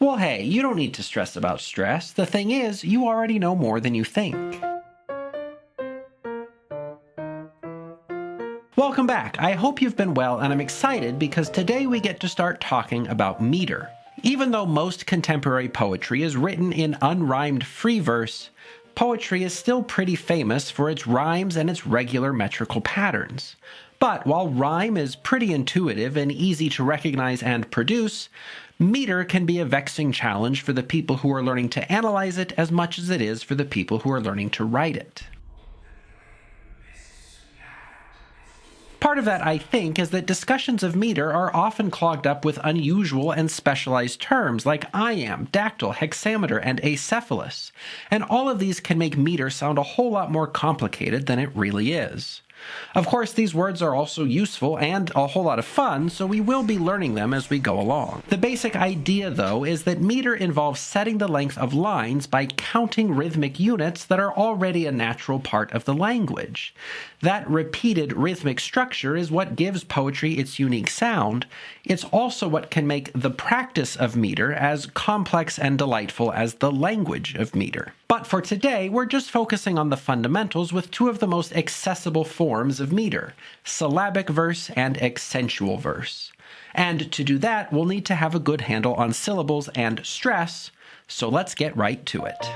Well, hey, you don't need to stress about stress. The thing is, you already know more than you think. Welcome back. I hope you've been well, and I'm excited because today we get to start talking about meter. Even though most contemporary poetry is written in unrhymed free verse, poetry is still pretty famous for its rhymes and its regular metrical patterns. But while rhyme is pretty intuitive and easy to recognize and produce, meter can be a vexing challenge for the people who are learning to analyze it as much as it is for the people who are learning to write it. Part of that, I think, is that discussions of meter are often clogged up with unusual and specialized terms like iamb, dactyl, hexameter, and acephalous, and all of these can make meter sound a whole lot more complicated than it really is. Of course, these words are also useful and a whole lot of fun, so we will be learning them as we go along. The basic idea, though, is that meter involves setting the length of lines by counting rhythmic units that are already a natural part of the language. That repeated rhythmic structure is what gives poetry its unique sound. It's also what can make the practice of meter as complex and delightful as the language of meter. But for today, we're just focusing on the fundamentals with two of the most accessible forms of meter, syllabic verse and accentual verse. And to do that, we'll need to have a good handle on syllables and stress, so let's get right to it.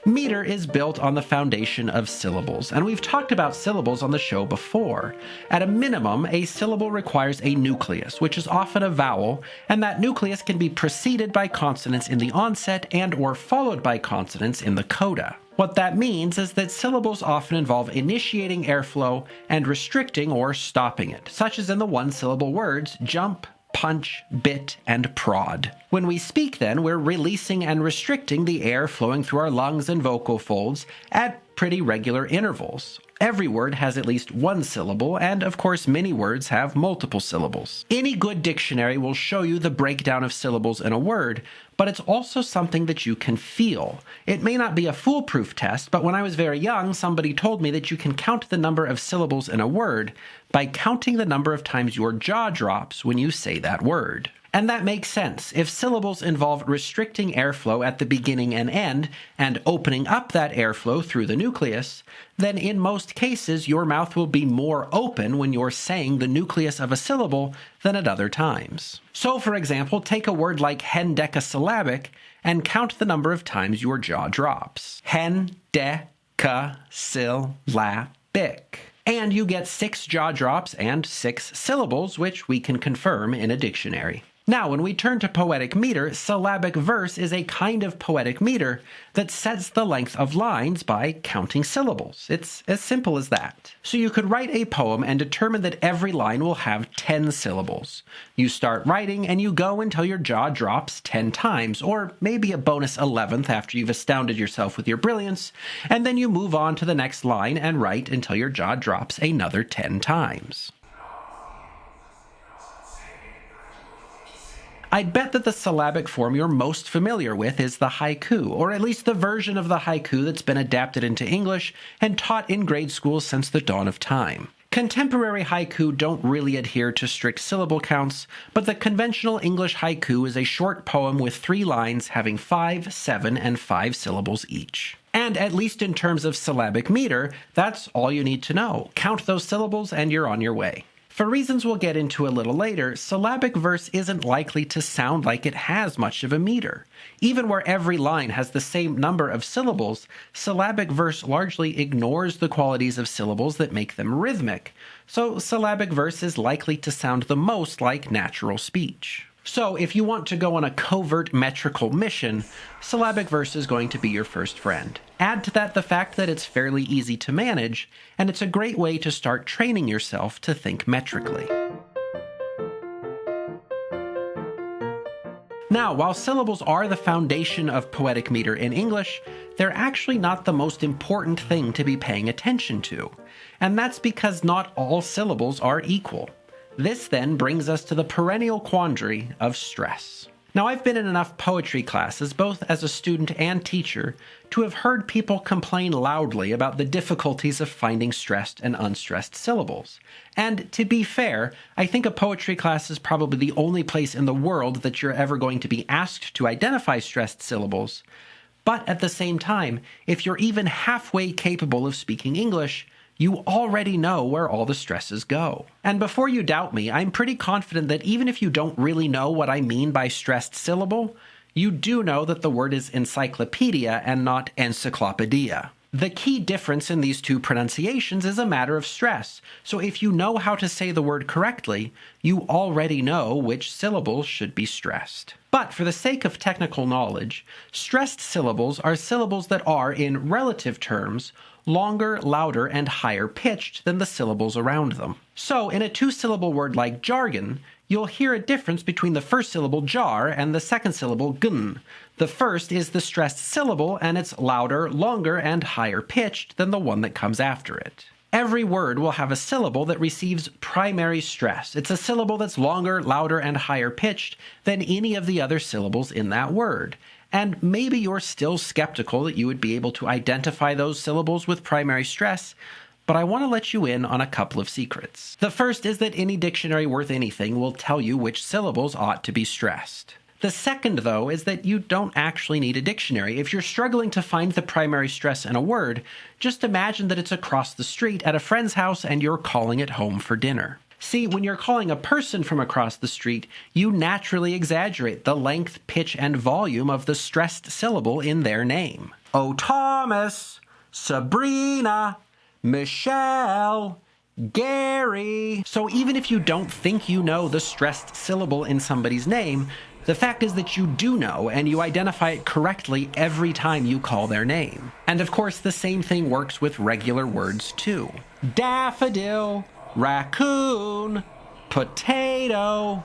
Meter is built on the foundation of syllables, and we've talked about syllables on the show before. At a minimum, a syllable requires a nucleus, which is often a vowel, and that nucleus can be preceded by consonants in the onset and/or followed by consonants in the coda. What that means is that syllables often involve initiating airflow and restricting or stopping it, such as in the one-syllable words jump, punch, bit, and prod. When we speak, then, we're releasing and restricting the air flowing through our lungs and vocal folds at pretty regular intervals. Every word has at least one syllable, and of course many words have multiple syllables. Any good dictionary will show you the breakdown of syllables in a word, but it's also something that you can feel. It may not be a foolproof test, but when I was very young, somebody told me that you can count the number of syllables in a word by counting the number of times your jaw drops when you say that word. And that makes sense. If syllables involve restricting airflow at the beginning and end, and opening up that airflow through the nucleus, then in most cases your mouth will be more open when you're saying the nucleus of a syllable than at other times. So, for example, take a word like hendecasyllabic and count the number of times your jaw drops. Hendecasyllabic. And you get 6 jaw drops and 6 syllables, which we can confirm in a dictionary. Now, when we turn to poetic meter, syllabic verse is a kind of poetic meter that sets the length of lines by counting syllables. It's as simple as that. So you could write a poem and determine that every line will have 10 syllables. You start writing and you go until your jaw drops 10 times, or maybe a bonus 11th after you've astounded yourself with your brilliance, and then you move on to the next line and write until your jaw drops another 10 times. I'd bet that the syllabic form you're most familiar with is the haiku, or at least the version of the haiku that's been adapted into English and taught in grade schools since the dawn of time. Contemporary haiku don't really adhere to strict syllable counts, but the conventional English haiku is a short poem with 3 lines having 5, 7, and 5 syllables each. And at least in terms of syllabic meter, that's all you need to know. Count those syllables and you're on your way. For reasons we'll get into a little later, syllabic verse isn't likely to sound like it has much of a meter. Even where every line has the same number of syllables, syllabic verse largely ignores the qualities of syllables that make them rhythmic, so syllabic verse is likely to sound the most like natural speech. So if you want to go on a covert metrical mission, syllabic verse is going to be your first friend. Add to that the fact that it's fairly easy to manage, and it's a great way to start training yourself to think metrically. Now, while syllables are the foundation of poetic meter in English, they're actually not the most important thing to be paying attention to. And that's because not all syllables are equal. This then brings us to the perennial quandary of stress. Now, I've been in enough poetry classes, both as a student and teacher, to have heard people complain loudly about the difficulties of finding stressed and unstressed syllables. And to be fair, I think a poetry class is probably the only place in the world that you're ever going to be asked to identify stressed syllables. But at the same time, if you're even halfway capable of speaking English, you already know where all the stresses go. And before you doubt me, I'm pretty confident that even if you don't really know what I mean by stressed syllable, you do know that the word is encyclopedia and not encyclopedia. The key difference in these two pronunciations is a matter of stress, so if you know how to say the word correctly, you already know which syllables should be stressed. But for the sake of technical knowledge, stressed syllables are syllables that are, in relative terms, longer, louder, and higher pitched than the syllables around them. So, in a two-syllable word like jargon, you'll hear a difference between the first syllable jar and the second syllable gun. The first is the stressed syllable, and it's louder, longer, and higher pitched than the one that comes after it. Every word will have a syllable that receives primary stress. It's a syllable that's longer, louder, and higher pitched than any of the other syllables in that word. And maybe you're still skeptical that you would be able to identify those syllables with primary stress, but I want to let you in on a couple of secrets. The first is that any dictionary worth anything will tell you which syllables ought to be stressed. The second, though, is that you don't actually need a dictionary. If you're struggling to find the primary stress in a word, just imagine that it's across the street at a friend's house and you're calling it home for dinner. See, when you're calling a person from across the street, you naturally exaggerate the length, pitch, and volume of the stressed syllable in their name. Oh, Thomas, Sabrina, Michelle, Gary. So even if you don't think you know the stressed syllable in somebody's name, the fact is that you do know, and you identify it correctly every time you call their name. And of course, the same thing works with regular words too. Daffodil, raccoon, potato,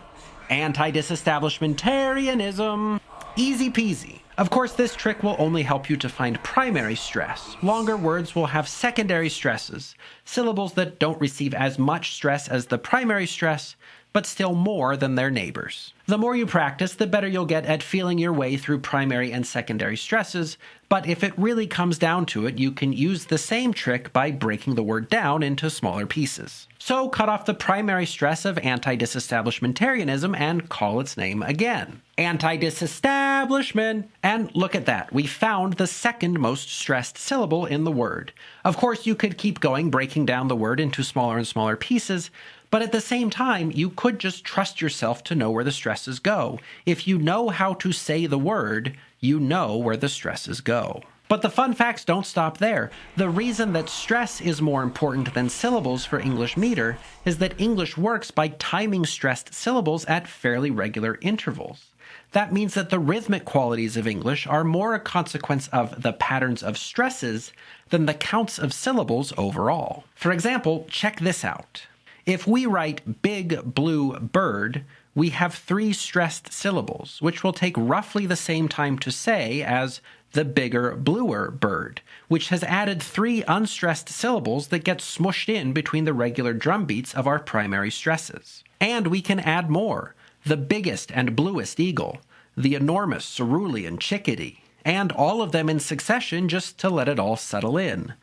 anti-disestablishmentarianism. Easy peasy. Of course, this trick will only help you to find primary stress. Longer words will have secondary stresses, syllables that don't receive as much stress as the primary stress, but still more than their neighbors. The more you practice, the better you'll get at feeling your way through primary and secondary stresses, but if it really comes down to it, you can use the same trick by breaking the word down into smaller pieces. So cut off the primary stress of anti-disestablishmentarianism and call its name again. Anti-disestablishment. And look at that, we found the second most stressed syllable in the word. Of course, you could keep going, breaking down the word into smaller and smaller pieces, but at the same time, you could just trust yourself to know where the stresses go. If you know how to say the word, you know where the stresses go. But the fun facts don't stop there. The reason that stress is more important than syllables for English meter is that English works by timing stressed syllables at fairly regular intervals. That means that the rhythmic qualities of English are more a consequence of the patterns of stresses than the counts of syllables overall. For example, check this out. If we write big blue bird, we have 3 stressed syllables, which will take roughly the same time to say as the bigger, bluer bird, which has added 3 unstressed syllables that get smushed in between the regular drum beats of our primary stresses. And we can add more: the biggest and bluest eagle, the enormous cerulean chickadee, and all of them in succession just to let it all settle in.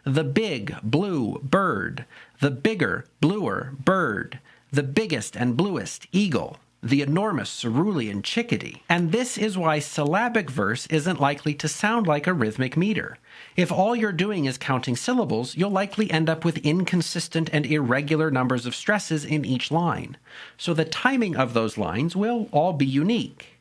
The big, blue bird, the bigger, bluer bird, the biggest and bluest eagle, the enormous cerulean chickadee. And this is why syllabic verse isn't likely to sound like a rhythmic meter. If all you're doing is counting syllables, you'll likely end up with inconsistent and irregular numbers of stresses in each line. So the timing of those lines will all be unique.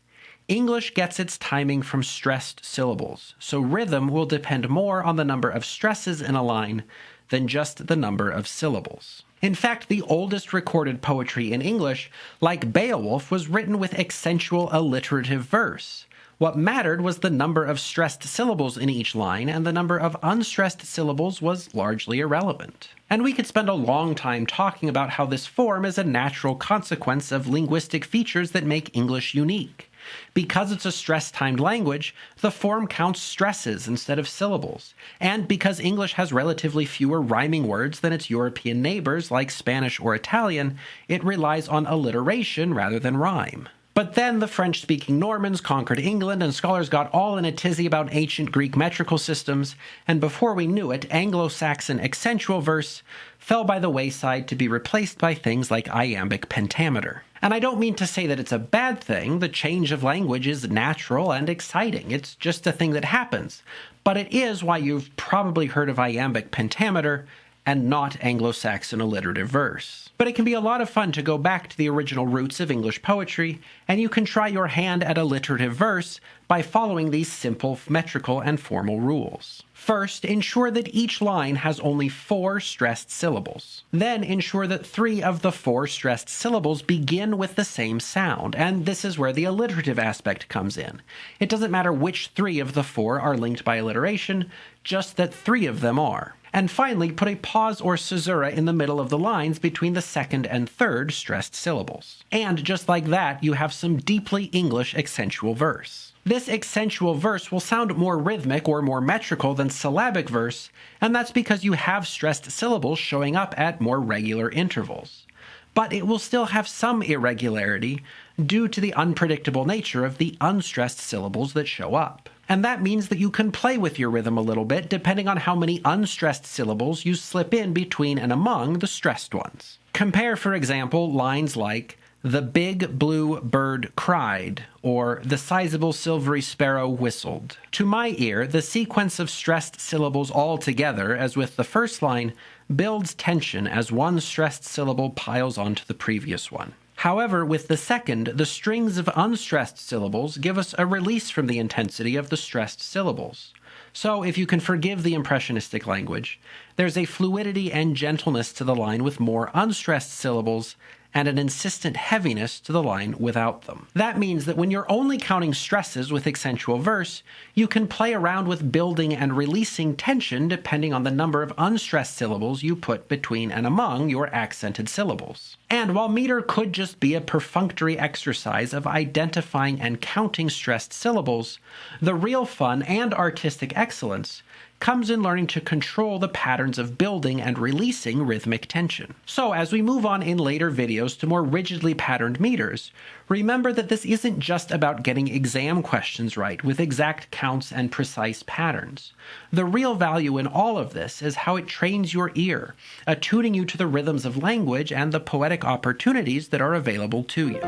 English gets its timing from stressed syllables, so rhythm will depend more on the number of stresses in a line than just the number of syllables. In fact, the oldest recorded poetry in English, like Beowulf, was written with accentual alliterative verse. What mattered was the number of stressed syllables in each line, and the number of unstressed syllables was largely irrelevant. And we could spend a long time talking about how this form is a natural consequence of linguistic features that make English unique. Because it's a stress-timed language, the form counts stresses instead of syllables. And because English has relatively fewer rhyming words than its European neighbors like Spanish or Italian, it relies on alliteration rather than rhyme. But then the French-speaking Normans conquered England, and scholars got all in a tizzy about ancient Greek metrical systems, and before we knew it, Anglo-Saxon accentual verse fell by the wayside to be replaced by things like iambic pentameter. And I don't mean to say that it's a bad thing. The change of language is natural and exciting. It's just a thing that happens. But it is why you've probably heard of iambic pentameter and not Anglo-Saxon alliterative verse. But it can be a lot of fun to go back to the original roots of English poetry, and you can try your hand at alliterative verse by following these simple metrical and formal rules. First, ensure that each line has only 4 stressed syllables. Then ensure that 3 of the 4 stressed syllables begin with the same sound, and this is where the alliterative aspect comes in. It doesn't matter which 3 of the 4 are linked by alliteration, just that 3 of them are. And finally, put a pause or caesura in the middle of the lines between the second and third stressed syllables. And just like that, you have some deeply English accentual verse. This accentual verse will sound more rhythmic or more metrical than syllabic verse, and that's because you have stressed syllables showing up at more regular intervals. But it will still have some irregularity due to the unpredictable nature of the unstressed syllables that show up. And that means that you can play with your rhythm a little bit depending on how many unstressed syllables you slip in between and among the stressed ones. Compare, for example, lines like, "The big blue bird cried," or "The sizable silvery sparrow whistled." To my ear, the sequence of stressed syllables all together, as with the first line, builds tension as one stressed syllable piles onto the previous one. However, with the second, the strings of unstressed syllables give us a release from the intensity of the stressed syllables. So, if you can forgive the impressionistic language, there's a fluidity and gentleness to the line with more unstressed syllables, and an insistent heaviness to the line without them. That means that when you're only counting stresses with accentual verse, you can play around with building and releasing tension depending on the number of unstressed syllables you put between and among your accented syllables. And while meter could just be a perfunctory exercise of identifying and counting stressed syllables, the real fun and artistic excellence comes in learning to control the patterns of building and releasing rhythmic tension. So as we move on in later videos to more rigidly patterned meters, remember that this isn't just about getting exam questions right with exact counts and precise patterns. The real value in all of this is how it trains your ear, attuning you to the rhythms of language and the poetic opportunities that are available to you.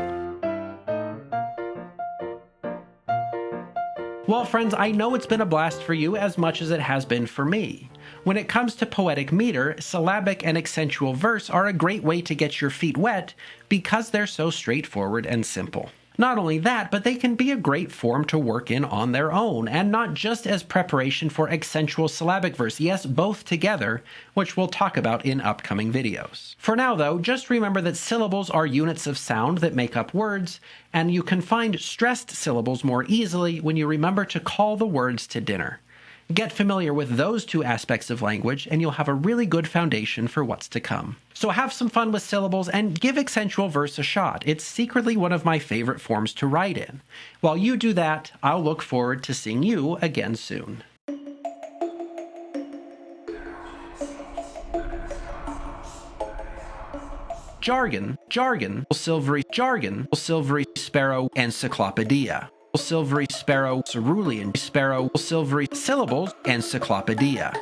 Well, friends, I know it's been a blast for you as much as it has been for me. When it comes to poetic meter, syllabic and accentual verse are a great way to get your feet wet because they're so straightforward and simple. Not only that, but they can be a great form to work in on their own, and not just as preparation for accentual syllabic verse, yes, both together, which we'll talk about in upcoming videos. For now, though, just remember that syllables are units of sound that make up words, and you can find stressed syllables more easily when you remember to call the words to dinner. Get familiar with those two aspects of language, and you'll have a really good foundation for what's to come. So have some fun with syllables and give accentual verse a shot. It's secretly one of my favorite forms to write in. While you do that, I'll look forward to seeing you again soon. Jargon, silvery sparrow, encyclopedia. Silvery sparrow, cerulean sparrow, silvery syllables, encyclopedia.